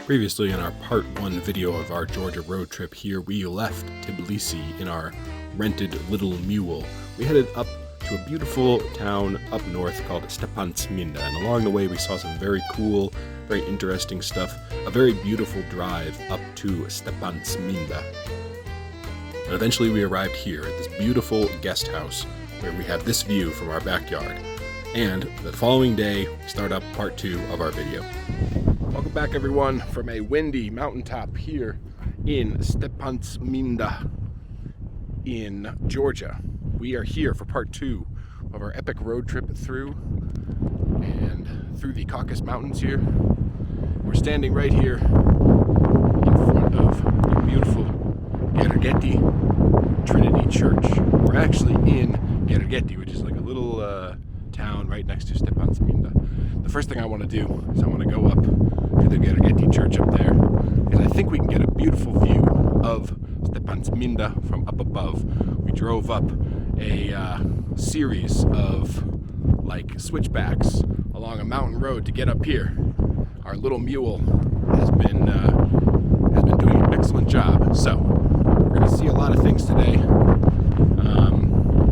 Previously in our part 1 video of our Georgia road trip here, we left Tbilisi in our rented little mule. We headed up to a beautiful town up north called Stepantsminda, and along the way we saw some very cool, very interesting stuff, a very beautiful drive up to Stepantsminda. And eventually we arrived here at this beautiful guest house where we have this view from our backyard. And the following day, we start up part 2 of our video. Welcome back everyone from a windy mountaintop here in Stepantsminda in Georgia. We are here for part 2 of our epic road trip through the Caucasus Mountains here. We're standing right here in front of the beautiful Gergeti Trinity Church. We're actually in Gergeti, which is like a little town right next to Stepantsminda. The first thing I want to do is I want to go up to the Gergeti Church up there, because I think we can get a beautiful view of Stepantsminda from up above. We drove up a series of like switchbacks along a mountain road to get up here. Our little mule has been doing an excellent job. So we're going to see a lot of things today.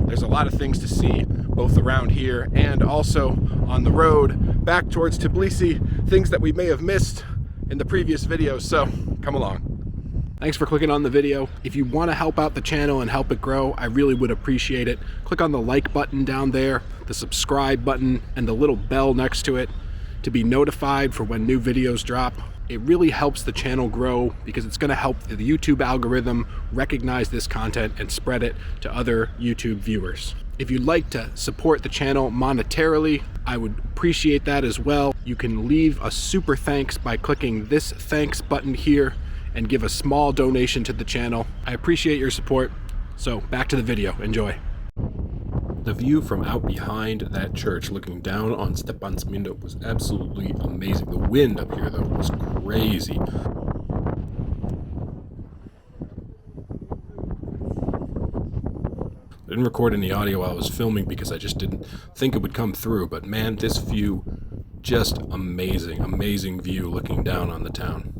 There's a lot of things to see both around here and also on the road back towards Tbilisi, things that we may have missed in the previous videos, so come along. Thanks for clicking on the video. If you want to help out the channel and help it grow, I really would appreciate it. Click on the like button down there, the subscribe button, and the little bell next to it to be notified for when new videos drop. It really helps the channel grow because it's going to help the YouTube algorithm recognize this content and spread it to other YouTube viewers. If you'd like to support the channel monetarily, I would appreciate that as well. You can leave a super thanks by clicking this thanks button here and give a small donation to the channel. I appreciate your support. So back to the video. Enjoy. The view from out behind that church looking down on Stepantsminda was absolutely amazing. The wind up here though was crazy. I didn't record any audio while I was filming because I just didn't think it would come through, but man, this view, just amazing, amazing view looking down on the town.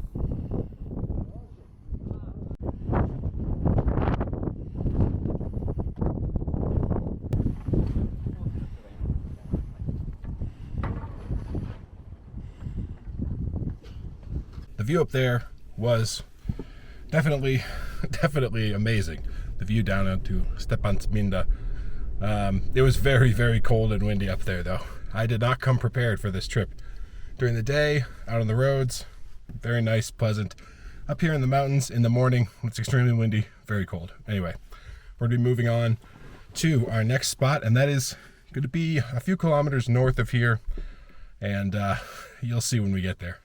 The view up there was definitely amazing. The view down onto Stepantsminda. It was very, very cold and windy up there though. I did not come prepared for this trip. During the day, out on the roads, very nice, pleasant. Up here in the mountains in the morning, it's extremely windy, very cold. Anyway, we're gonna be moving on to our next spot, and that is going to be a few kilometers north of here, and you'll see when we get there.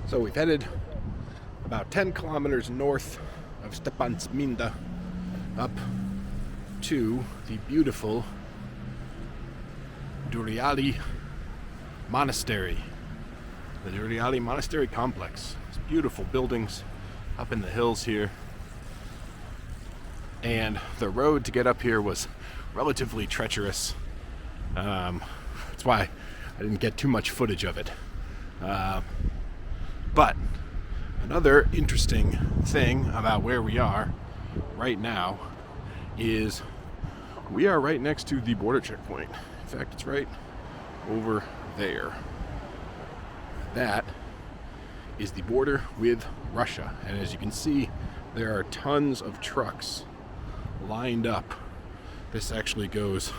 So we've headed about 10 kilometers north of Stepantsminda up to the beautiful Duriali Monastery. The Duriali Monastery complex. It's beautiful buildings up in the hills here. And the road to get up here was relatively treacherous. That's why I didn't get too much footage of it. But another interesting thing about where we are right now is we are right next to the border checkpoint. In fact, it's right over there. That is the border with Russia. And as you can see, there are tons of trucks lined up. This actually goes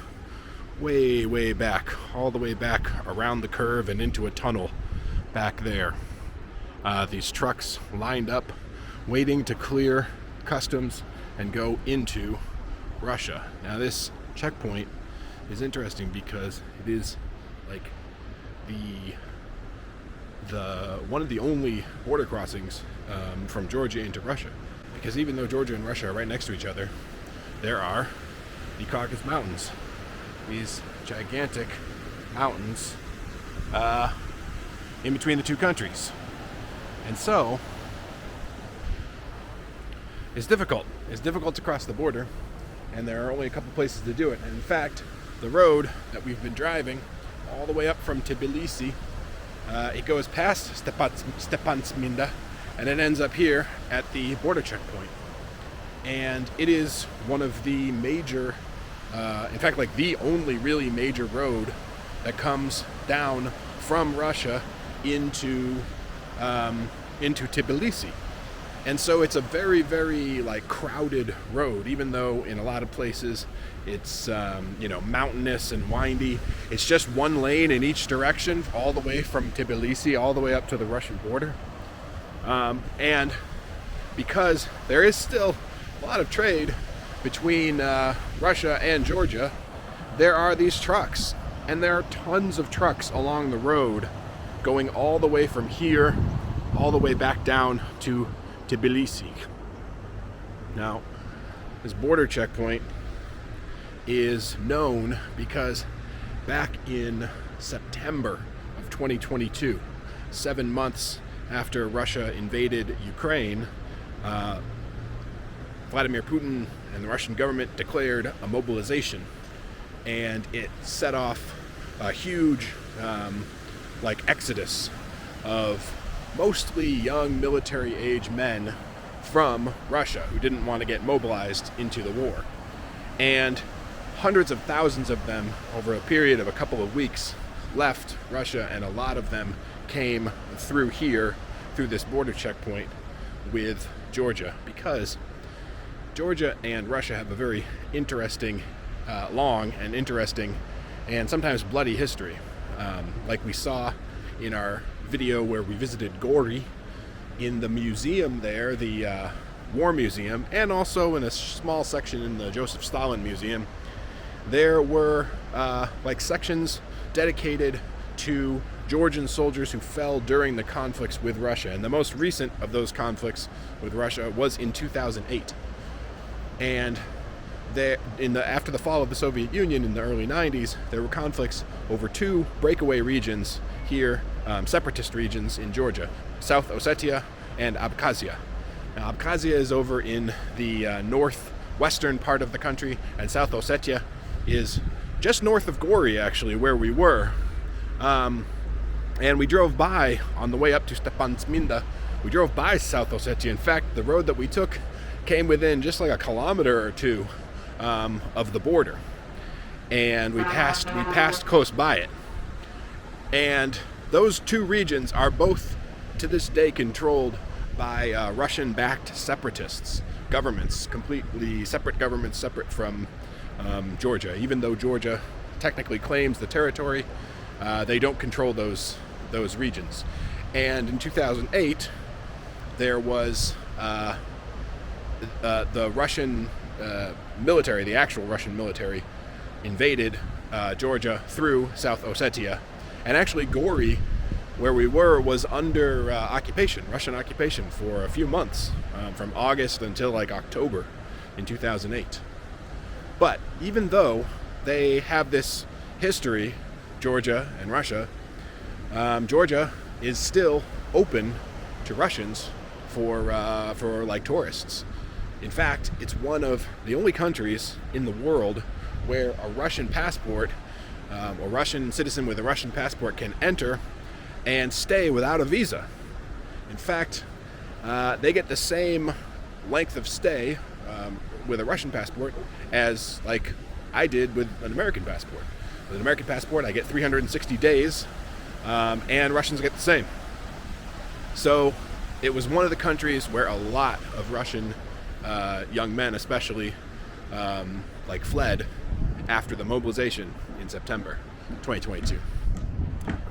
way, way back, all the way back around the curve and into a tunnel back there. These trucks lined up, waiting to clear customs and go into Russia. Now this checkpoint is interesting because it is like the one of the only border crossings from Georgia into Russia. Because even though Georgia and Russia are right next to each other, there are the Caucasus Mountains. These gigantic mountains in between the two countries. And so, it's difficult. It's difficult to cross the border, and there are only a couple places to do it. And in fact, the road that we've been driving all the way up from Tbilisi, it goes past Stepantsminda, and it ends up here at the border checkpoint. And it is one of the major, in fact, like the only really major road that comes down from Russia into Tbilisi. And so it's a very, very like crowded road, even though in a lot of places it's mountainous and windy. It's just one lane in each direction, all the way from Tbilisi all the way up to the Russian border. And because there is still a lot of trade between Russia and Georgia, there are these trucks, and there are tons of trucks along the road going all the way from here all the way back down to Tbilisi. Now, this border checkpoint is known because back in September of 2022, 7 months after Russia invaded Ukraine, Vladimir Putin and the Russian government declared a mobilization, and it set off a huge exodus of mostly young military-age men from Russia who didn't want to get mobilized into the war. And hundreds of thousands of them, over a period of a couple of weeks, left Russia, and a lot of them came through here, through this border checkpoint with Georgia, because Georgia and Russia have a very interesting, long and interesting, and sometimes bloody history. Like we saw in our video where we visited Gori, in the museum there, the War Museum, and also in a small section in the Joseph Stalin Museum, there were sections dedicated to Georgian soldiers who fell during the conflicts with Russia. And the most recent of those conflicts with Russia was in 2008. And after the fall of the Soviet Union in the early 90s, there were conflicts over two breakaway regions here, separatist regions in Georgia, South Ossetia and Abkhazia. Now, Abkhazia is over in the northwestern part of the country, and South Ossetia is just north of Gori, actually, where we were. And we drove by, on the way up to Stepantsminda, we drove by South Ossetia. In fact, the road that we took came within just like a kilometer or two of the border. And we passed close by it. And those two regions are both, to this day, controlled by Russian-backed separatists, governments, completely separate governments, separate from Georgia. Even though Georgia technically claims the territory, they don't control those regions. And in 2008, there was the Russian military, the actual Russian military, invaded Georgia through South Ossetia. And actually Gori, where we were, was under occupation, Russian occupation, for a few months, from August until like October in 2008. But even though they have this history, Georgia and Russia, Georgia is still open to Russians for like tourists. In fact, it's one of the only countries in the world where a Russian passport, a Russian citizen with a Russian passport, can enter and stay without a visa. In fact, they get the same length of stay with a Russian passport as like I did with an American passport. With an American passport, I get 360 days, and Russians get the same. So it was one of the countries where a lot of Russian young men, especially, fled after the mobilization in September 2022.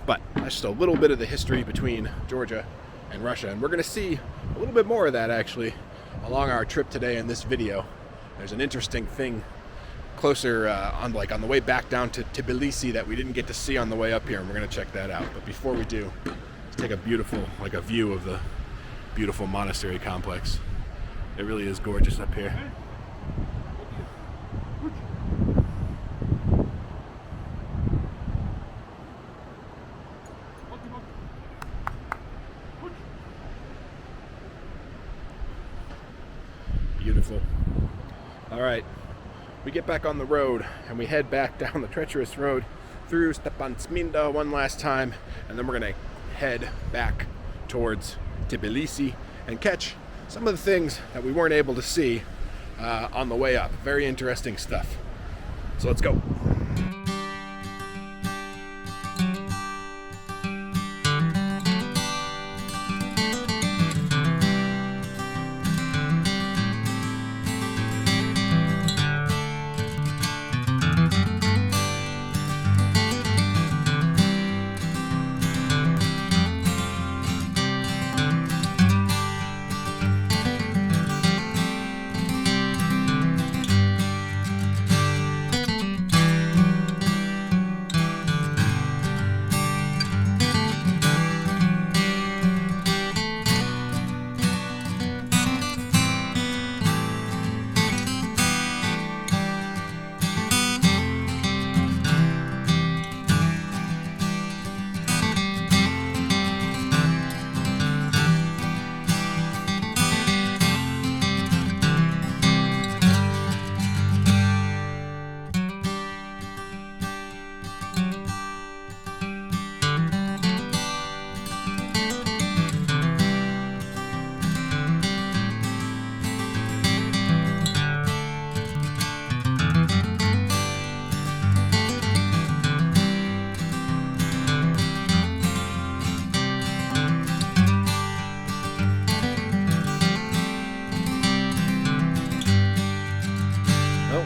But that's just a little bit of the history between Georgia and Russia, and we're going to see a little bit more of that actually along our trip today in this video. There's an interesting thing closer on the way back down to Tbilisi that we didn't get to see on the way up here, and we're going to check that out. But before we do, let's take a beautiful, a view of the beautiful monastery complex. It really is gorgeous up here. Beautiful. All right, we get back on the road and we head back down the treacherous road through Stepantsminda one last time, and then we're gonna head back towards Tbilisi and catch some of the things that we weren't able to see on the way up. Very interesting stuff. So let's go.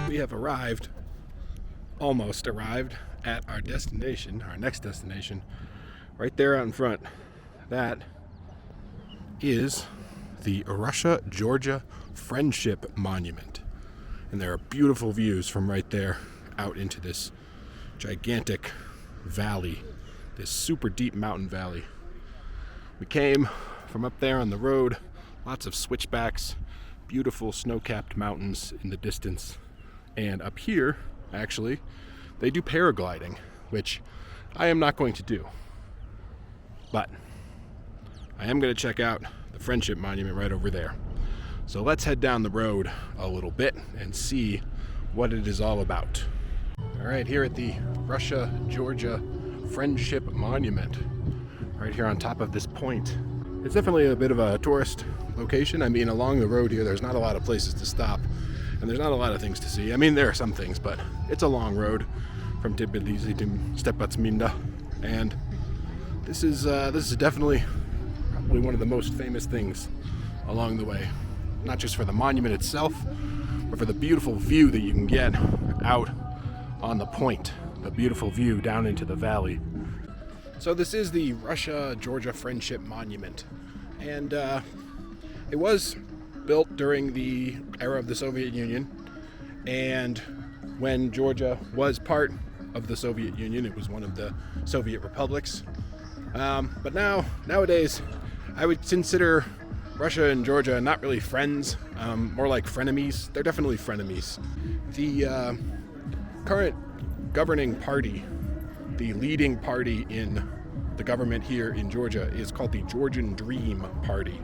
We have almost arrived at our destination, our next destination, right there out in front. That is the Russia-Georgia Friendship Monument. And there are beautiful views from right there out into this gigantic valley, this super deep mountain valley. We came from up there on the road, lots of switchbacks, beautiful snow-capped mountains in the distance. And up here, actually, they do paragliding, which I am not going to do. But I am going to check out the Friendship Monument right over there. So let's head down the road a little bit and see what it is all about. All right, here at the Russia-Georgia Friendship Monument, right here on top of this point. It's definitely a bit of a tourist location. I mean, along the road here, there's not a lot of places to stop. And there's not a lot of things to see. I mean, there are some things, but it's a long road from Tbilisi to Stepantsminda, and this is definitely probably one of the most famous things along the way. Not just for the monument itself, but for the beautiful view that you can get out on the point, the beautiful view down into the valley. So this is the Russia-Georgia Friendship Monument, and it was built during the era of the Soviet Union, and when Georgia was part of the Soviet Union, it was one of the Soviet republics. But nowadays, I would consider Russia and Georgia not really friends, more like frenemies. They're definitely frenemies. The current governing party, the leading party in the government here in Georgia, is called the Georgian Dream Party.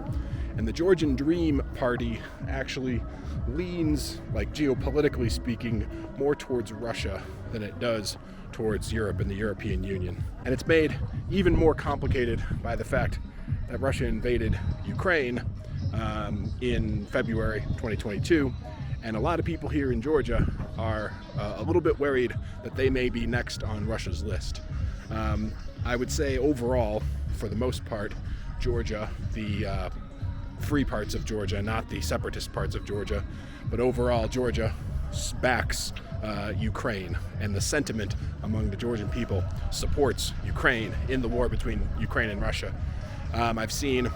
And the Georgian Dream Party actually leans, geopolitically speaking, more towards Russia than it does towards Europe and the European Union. And it's made even more complicated by the fact that Russia invaded Ukraine in February 2022. And a lot of people here in Georgia are a little bit worried that they may be next on Russia's list. I would say overall, for the most part, Georgia, the free parts of Georgia, not the separatist parts of Georgia, but overall Georgia backs Ukraine, and the sentiment among the Georgian people supports Ukraine in the war between Ukraine and Russia. I've seen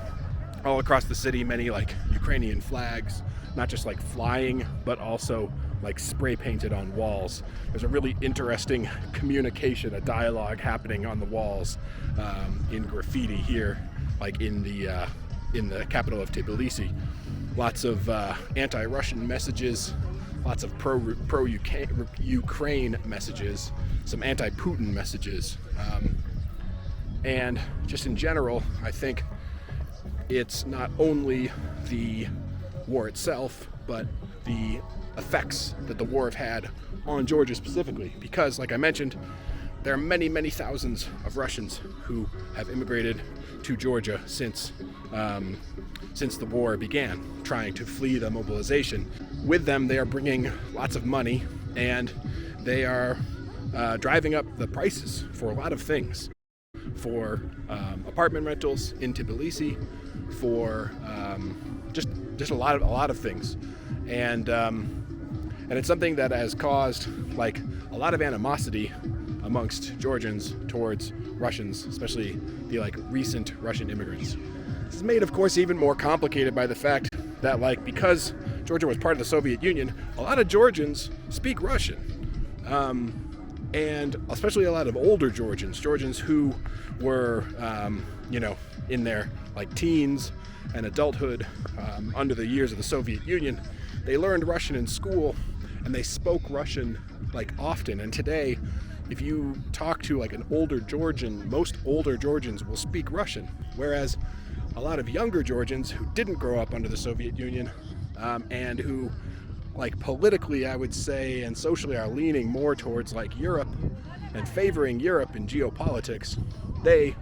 all across the city many like Ukrainian flags, not just like flying, but also like spray painted on walls. There's a really interesting communication, a dialogue happening on the walls in graffiti here, like in the capital of Tbilisi. Lots of anti-Russian messages, lots of pro-Ukraine messages, some anti-Putin messages, and just in general, I think it's not only the war itself, but the effects that the war have had on Georgia specifically, because like I mentioned, there are many, many thousands of Russians who have immigrated to Georgia since the war began, trying to flee the mobilization. With them, they are bringing lots of money, and they are driving up the prices for a lot of things, for apartment rentals in Tbilisi, for just a lot of things, and it's something that has caused like a lot of animosity amongst Georgians towards Russians, especially the like recent Russian immigrants. This is made, of course, even more complicated by the fact that like because Georgia was part of the Soviet Union, a lot of Georgians speak Russian, and especially a lot of older Georgians who were in their like teens and adulthood under the years of the Soviet Union. They learned Russian in school, and they spoke Russian like often. And today, if you talk to like an older Georgian, most older Georgians will speak Russian, whereas a lot of younger Georgians who didn't grow up under the Soviet Union and who like politically, I would say, and socially are leaning more towards like Europe and favoring Europe in geopolitics, they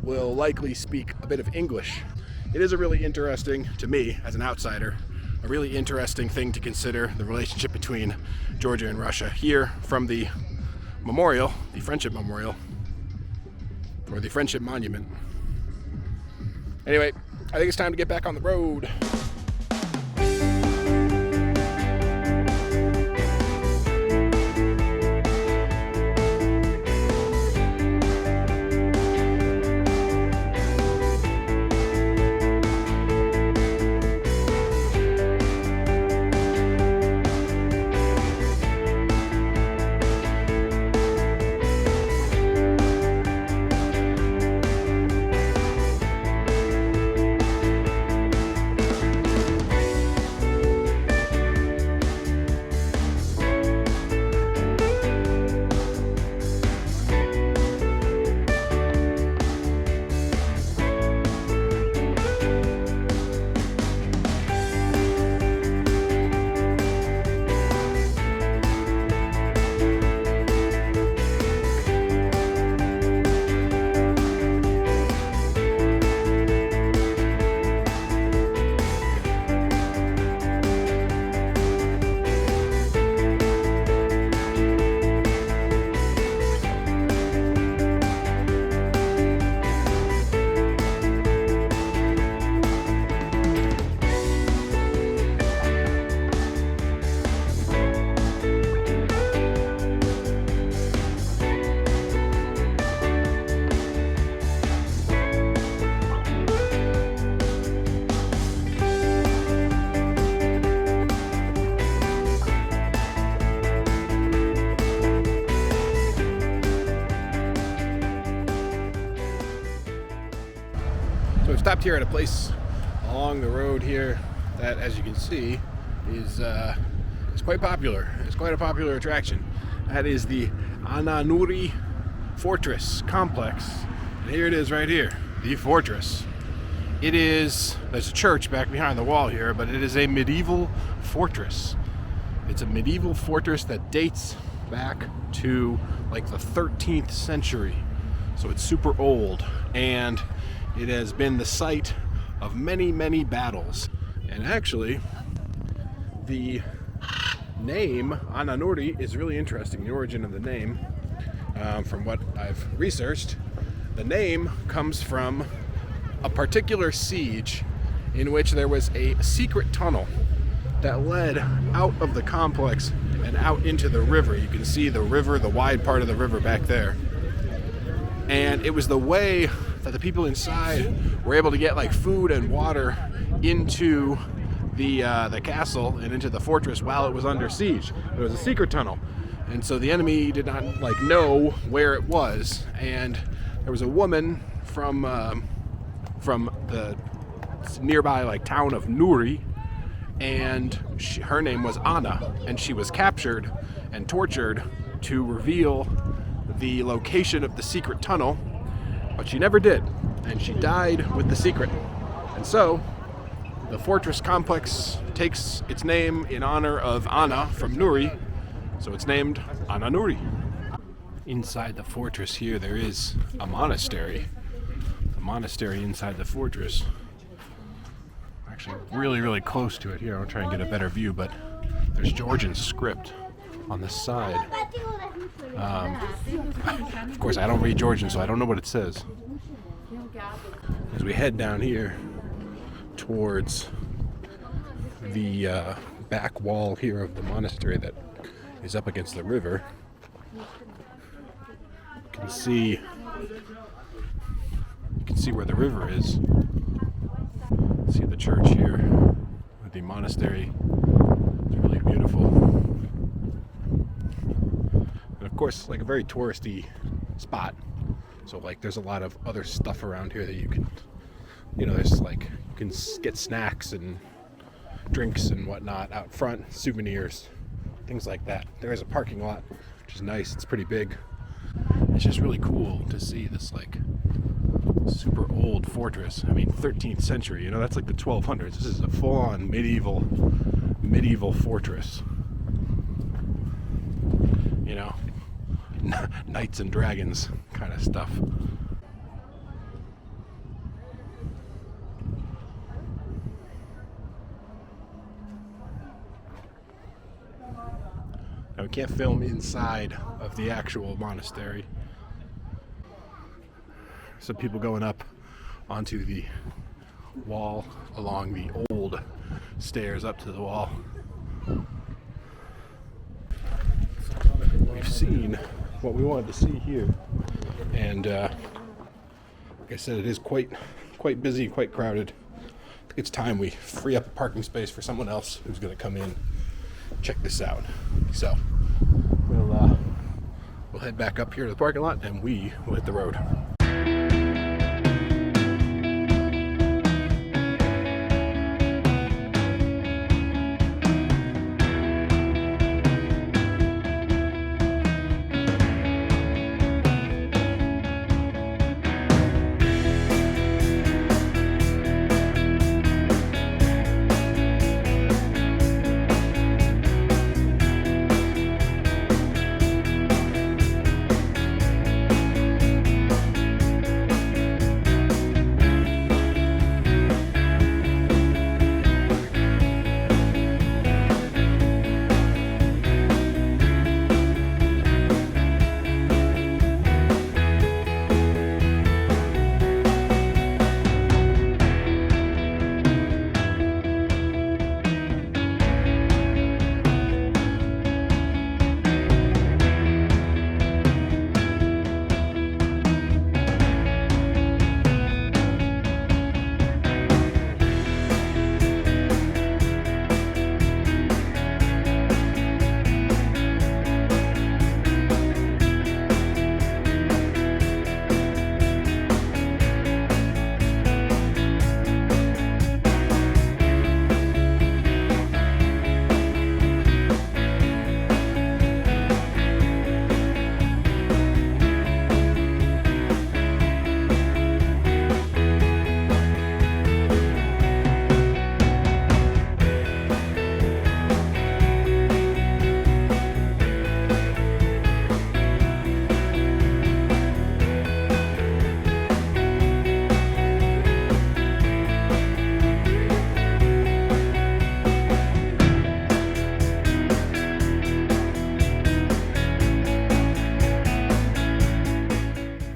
will likely speak a bit of English. It is a really interesting, to me as an outsider, a really interesting thing to consider, the relationship between Georgia and Russia. Here from the memorial, the Friendship Memorial, or the Friendship Monument. Anyway, I think it's time to get back on the road. So we've stopped here at a place along the road here that, as you can see, is quite popular. It's quite a popular attraction. That is the Ananuri Fortress Complex. And here it is right here, the fortress. There's a church back behind the wall here, but it is a medieval fortress. It's a medieval fortress that dates back to like the 13th century. So it's super old, and it has been the site of many, many battles. And actually, the name, Ananuri, is really interesting. The origin of the name, from what I've researched, the name comes from a particular siege in which there was a secret tunnel that led out of the complex and out into the river. You can see the river, the wide part of the river back there. And it was the way that the people inside were able to get like food and water into the castle and into the fortress while it was under siege. It was a secret tunnel, and so the enemy did not like know where it was. And there was a woman from the nearby like town of Nuri, and her name was Anna, and she was captured and tortured to reveal the location of the secret tunnel, but she never did, and she died with the secret. And so the fortress complex takes its name in honor of Anna from Nuri, so it's named Ananuri. Inside the fortress here there is a monastery. The monastery inside the fortress. Actually really close to it here. I'll try and get a better view, but there's Georgian script on the side. Of course, I don't read Georgian, so I don't know what it says. As we head down here towards the back wall here of the monastery that is up against the river, you can see where the river is. See the church here with the monastery. It's really beautiful. And of course, like a very touristy spot. So like there's a lot of other stuff around here that you can, there's like, you can get snacks and drinks and whatnot out front, souvenirs, things like that. There is a parking lot, which is nice. It's pretty big. It's just really cool to see this like super old fortress. I mean, 13th century, that's like the 1200s. This is a full-on medieval fortress. Knights and dragons kind of stuff. Now we can't film inside of the actual monastery. Some people going up onto the wall along the old stairs up to the wall. We've seen what we wanted to see here, and like I said, it is quite busy, quite crowded. I think it's time we free up a parking space for someone else who's going to come in, check this out. So we'll head back up here to the parking lot, and we will hit the road.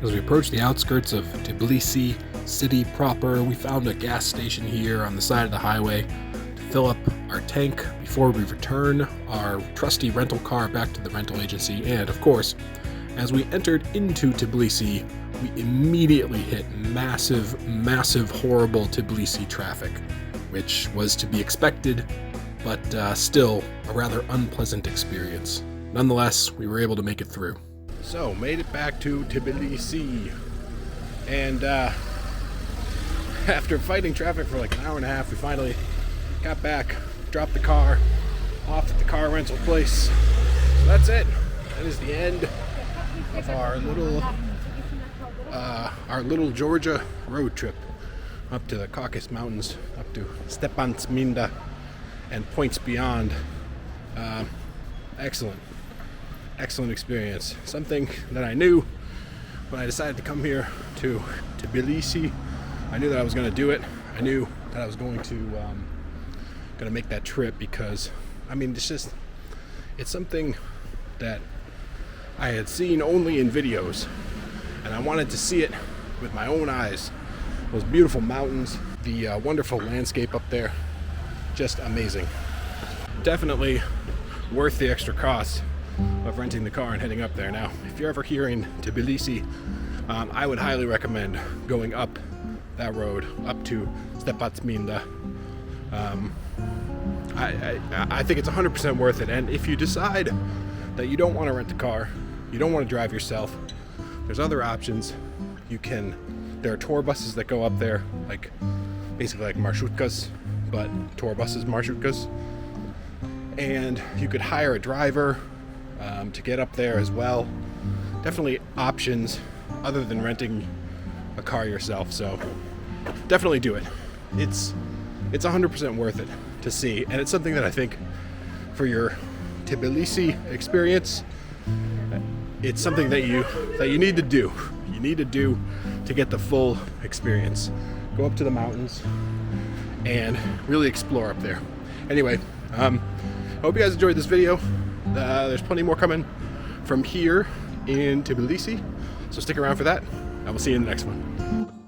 As we approach the outskirts of Tbilisi city proper, we found a gas station here on the side of the highway to fill up our tank before we return our trusty rental car back to the rental agency. And of course, as we entered into Tbilisi, we immediately hit massive, horrible Tbilisi traffic, which was to be expected, but still a rather unpleasant experience. Nonetheless, we were able to make it through. So, made it back to Tbilisi, and after fighting traffic for like an hour and a half, we finally got back, dropped the car off at the car rental place. So that's it. That is the end of our little Georgia road trip up to the Caucasus Mountains, up to Stepantsminda and points beyond. Excellent experience. Something that I knew when I decided to come here to Tbilisi. I knew that I was going to do it. I knew that I was going to make that trip because, I mean, it's something that I had seen only in videos, and I wanted to see it with my own eyes. Those beautiful mountains, the wonderful landscape up there, just amazing. Definitely worth the extra cost of renting the car and heading up there. Now, if you're ever here in Tbilisi, I would highly recommend going up that road up to Stepantsminda. I think it's 100% worth it. And if you decide that you don't want to rent a car, you don't want to drive yourself, there's other options. There are tour buses that go up there, like basically like marshutkas, but tour buses, marshutkas. And you could hire a driver to get up there as well. Definitely options other than renting a car yourself. So definitely do it. It's 100% worth it to see, and it's something that I think for your Tbilisi experience, it's something that you need to do. You need to do to get the full experience. Go up to the mountains and really explore up there. Anyway, I hope you guys enjoyed this video. There's plenty more coming from here in Tbilisi, so stick around for that. I will see you in the next one.